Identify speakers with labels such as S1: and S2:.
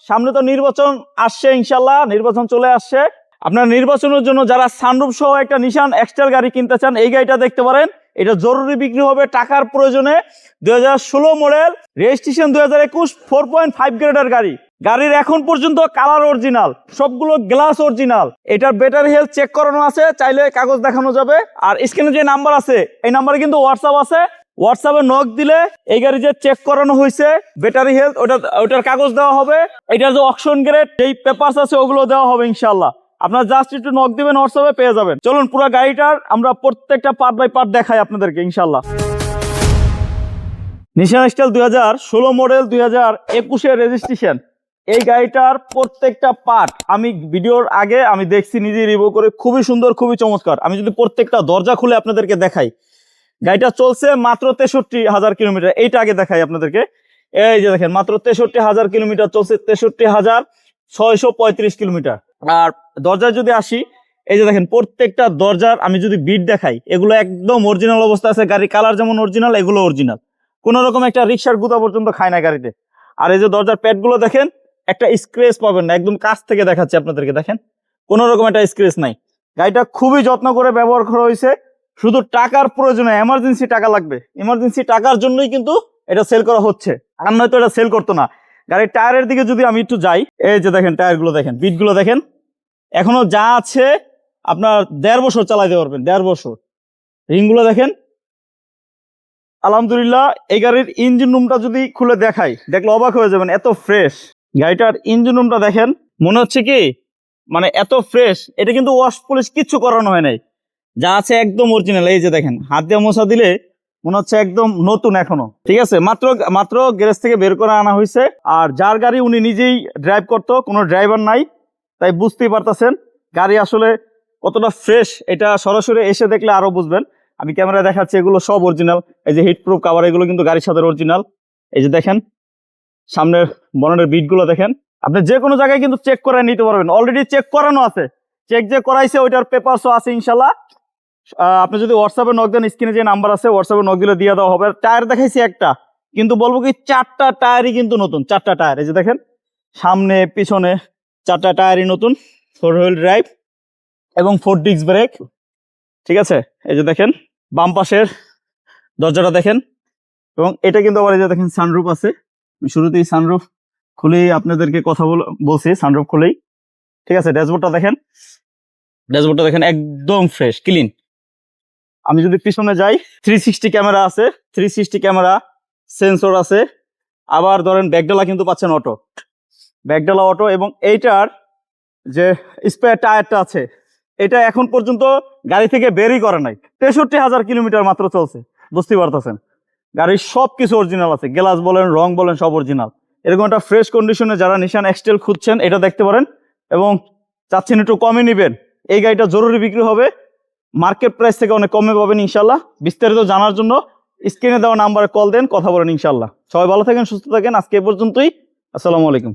S1: সামনে তো নির্বাচন আসছে, ইনশাল্লাহ নির্বাচন চলে আসছে। আপনার নির্বাচনের জন্য যারা সানরুফ সহ একটা নিশান এক্সটেল গাড়ি কিনতে চান, এই গাড়িটা দেখতে পারেন। এটা জরুরি বিক্রি হবে টাকার প্রয়োজনে। 2016 মডেল, রেজিস্ট্রেশন 2021, 4.5 গ্রেডের গাড়ি। গাড়ির এখন পর্যন্ত কালার অরিজিনাল, সবগুলো গ্লাস অরিজিনাল। এটার ব্যাটারি হেলথ চেক করানো আছে, চাইলে কাগজ দেখানো যাবে। আর স্ক্রিনে যে নাম্বার আছে, এই নাম্বারে কিন্তু হোয়াটসঅ্যাপ আছে। হোয়াটসঅ্যাপে নক দিলে এই গাড়ি যে চেক করানো হয়েছে ব্যাটারি হেলথ, ওটার কাগজ দেওয়া হবে। এটার যে অকশন গ্রেড যেই পেপারস আছে ওগুলো দেওয়া হবে ইনশাল্লাহ। আপনার জাস্ট একটু নক দিবেন, হোয়াটসঅ্যাপে পেয়ে যাবেন। চলুন পুরো গাড়িটার আমরা প্রত্যেকটা পার্ট বাই পার্ট দেখাই আপনাদেরকে ইনশাল্লাহ। নিশান এক্সটেল 2016 মডেল, 2021 রেজিস্ট্রেশন। এই গাড়িটার প্রত্যেকটা পার্ট আমি ভিডিওর আগে আমি দেখছি, নিজে রিভিউ করে, খুবই সুন্দর, খুবই চমৎকার। আমি যদি প্রত্যেকটা দরজা খুলে আপনাদেরকে দেখাই, গাড়িটা চলছে মাত্র 63,000 কিলোমিটার। এইটা আগে দেখাই আপনাদেরকে। এই যে দেখেন, মাত্র 63,000 কিলোমিটার চলছে, 63,635 কিলোমিটার। আর দরজায় যদি আসি, এই যে দেখেন প্রত্যেকটা দরজার আমি যদি বিট দেখাই, এগুলো একদম অরিজিনাল অবস্থা আছে। গাড়ির কালার যেমন অরিজিনাল, এগুলো অরিজিনাল। কোন রকম একটা রিক্সার গুঁতা পর্যন্ত খায় না গাড়িতে। আর এই যে দরজার প্যাডগুলো দেখেন, একটা স্ক্র্যাচ পাবেন না, একদম কাছ থেকে দেখাচ্ছি আপনাদেরকে। দেখেন কোন রকম একটা স্ক্র্যাচ নাই। গাড়িটা খুবই যত্ন করে ব্যবহার করা হয়েছে। শুধু টাকার প্রয়োজনে, এমার্জেন্সি টাকা লাগবে, এমার্জেন্সি টাকার জন্যই কিন্তু এটা সেল করা হচ্ছে, আর নয়তো এটা সেল করতো না। গাড়ির টায়ারের দিকে যদি আমি একটু যাই, এই যে দেখেন টায়ারগুলো দেখেন, বিটগুলো দেখেন, এখনো যা আছে আপনার 1.5 বছর চালাইতে পারবেন, 1.5 বছর। রিংগুলো দেখেন, আলহামদুলিল্লাহ। এই গাড়ির ইঞ্জিন রুমটা যদি খুলে দেখাই, দেখলে অবাক হয়ে যাবেন, এত ফ্রেশ। গাড়িটার ইঞ্জিন রুমটা দেখেন, মনে হচ্ছে কি মানে এত ফ্রেশ। এটা কিন্তু ওয়াশ পলিশ কিচ্ছু করানো হয় নাই, যা আছে একদম অরিজিনাল। এই যে দেখেন, হাত দিয়ে মোছা দিলে মনে হচ্ছে একদম নতুন এখনো। ঠিক আছে, মাত্র গ্যারেজ থেকে বের করে আনা হয়েছে। আর যার গাড়ি উনি নিজেই ড্রাইভ করতো, কোনো ড্রাইভার নাই, তাই বুঝতেই পারতেছেন গাড়ি আসলে কতটা ফ্রেশ। এটা সরাসরি এসে দেখলে আরো বুঝবেন। আমি ক্যামেরায় দেখাচ্ছি, এগুলো সব অরিজিনাল। এই যে হিট প্রুফ কাভার, এগুলো কিন্তু গাড়ির সাথে অরিজিনাল। এই যে দেখেন সামনের বনেটের বিটগুলো দেখেন। আপনি যে কোনো জায়গায় কিন্তু চেক করে নিতে পারবেন, অলরেডি চেক করানো আছে। চেক যে করাইছে ওইটার পেপারসও আছে ইনশাল্লাহ। আপনি যদি হোয়াটসঅ্যাপে নক দেন, স্ক্রিনে যে নাম্বার আছে হোয়াটসঅ্যাপে নক দিলে দিয়ে দেওয়া হবে। টায়ার দেখাইছি একটা, কিন্তু বলবো কি 4টা টায়ারই কিন্তু নতুন, 4টা টায়ার। এই যে দেখেন সামনে পিছনে 4টা টায়ারই নতুন, 4 হুইল ড্রাইভ এবং 4 ডিস্ক ব্রেক। ঠিক আছে, এই যে দেখেন বাম পাশের দরজাটা দেখেন, এবং এটা কিন্তু আবার এই যে দেখেন সানরুফ আছে। শুরুতেই সানরুফ খুলেই আপনাদেরকে কথা বলছি, সানরুফ খুলেই। ঠিক আছে, ড্যাশবোর্ডটা দেখেন একদম ফ্রেশ ক্লিন। আমি যদি পিছনে যাই, 360 ক্যামেরা আছে, 360 ক্যামেরা, সেন্সর আছে। আবার ধরেন ব্যাকডালা কিন্তু পাচ্ছেন অটো, ব্যাকডালা অটো। এবং এইটার যে স্পেয়ার টায়ারটা আছে, এটা এখন পর্যন্ত গাড়ি থেকে বেরই করে নাই। 63,000 কিলোমিটার মাত্র চলছে, বুঝতে পারতেছেন। গাড়ির সব কিছু অরিজিনাল আছে, গ্লাস বলেন, রং বলেন, সব অরিজিনাল। এরকম একটা ফ্রেশ কন্ডিশনে যারা নিশান এক্সটেল খুঁজছেন, এটা দেখতে পারেন। এবং চাচ্ছেন একটু কমে নেবেন, এই গাড়িটা জরুরি বিক্রি হবে। মার্কেট প্রাইস থেকে অনেক কমে পাবেন ইনশাল্লাহ। বিস্তারিত জানার জন্য স্ক্রিনে দেওয়া নাম্বারে কল দেন, কথা বলেন ইনশাল্লাহ। সবাই ভালো থাকেন, সুস্থ থাকেন। আজকে এ পর্যন্তই। আসসালামু আলাইকুম।